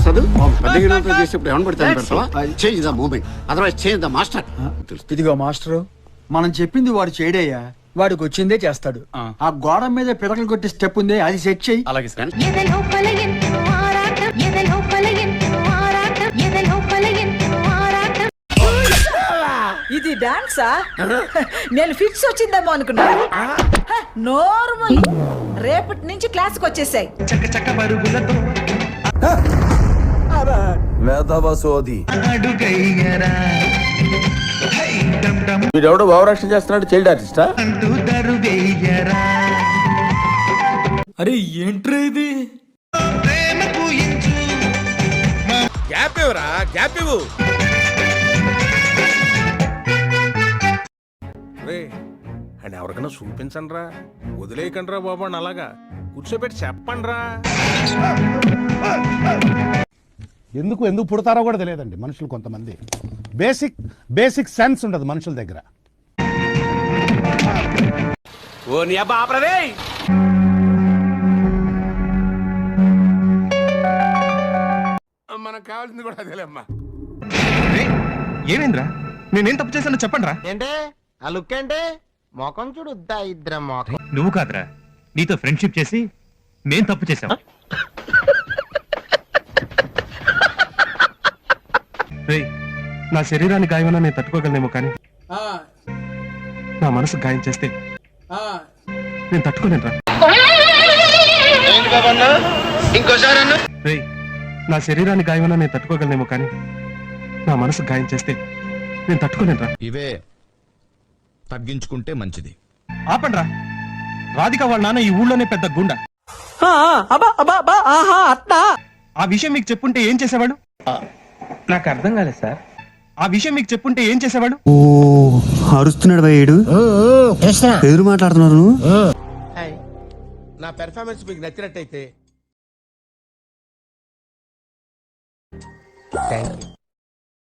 చదువు పెద్ద గిన్నెలతో చేసేప్పుడు ఏమని పడితే పెడతావా? Change the moment, otherwise change the master. ఇదిగో మాస్టరు, మనం చెప్పింది వాడు చేయడయ్యా. వాడికి వచ్చిందే చేస్తాడు. ఆ గోడ మీద పిడకలు కొట్టి స్టెప్ ఉంది, అది సెట్ చెయ్యి. అలాగే సార్. ఇది డాన్సా? నేను ఫిక్స్ వచ్చిందేమో అనుకున్నాను. నోర్మల్, రేపటి నుంచి క్లాస్కి వచ్చేసాయి. వీడెవడో భావరక్షణ చేస్తున్నాడు, చైల్డ్ ఆర్టిస్టా? అరే ఏంట్రా ఇది? గ్యాప్ ఇవ్వరా, గ్యాప్ ఇవ్వు. అండ్ ఎవరికైనా చూపించండి రా, వదిలేయకండి రా బాబు అని అలాగా కూర్చోబెట్టి చెప్పండి రా. ఎందుకు పుడతారో కూడా తెలియదండి మనుషులు. కొంతమంది బేసిక్ సెన్స్ ఉండదు మనుషుల దగ్గర. ఓ నీ అబ్బా ఆపరదే. మనకు కావాల్సింది కూడా అదేలేమ్మా. ఏమైందిరా? నేనేం తప్పు చేశానో చెప్పండి రా. ఏంటే ఆ లుక్ ఏంటి? మొఖం చూడుద్దా ఇద్దరం మొఖం. నువ్వు కాదురా, నీతో ఫ్రెండ్షిప్ చేసి మేం తప్పు చేశాం. నా శరీరాన్ని గాయమన్నా నేను తట్టుకోగలనేమో, కానీ నా మనసు గాయం చేస్తే నేను తట్టుకోలేనురా. నా శరీరాన్ని గాయమన్నా నేను తట్టుకోగలనేమో, కానీ నా మనసు గాయం చేస్తే నేను తట్టుకోలేనురా. ఇవే తగ్గించుకుంటే మంచిది. ఆపండ్రా, రాధిక వాళ్ళ నాన్న ఈ ఊళ్ళోనే పెద్ద గుండా. ఆ విషయం మీకు చెప్పుంటే ఏం చేసేవాడు? నాకు అర్థం కాలేదు సార్. ఆ విషయం మీకు చెప్పుంటే ఏం చేసేవాడు? అరుస్తున్నాడు భయ్యుడు, ఎదురు మాట్లాడుతున్నారు. నా పెర్ఫార్మెన్స్ మీకు నచ్చినట్టయితే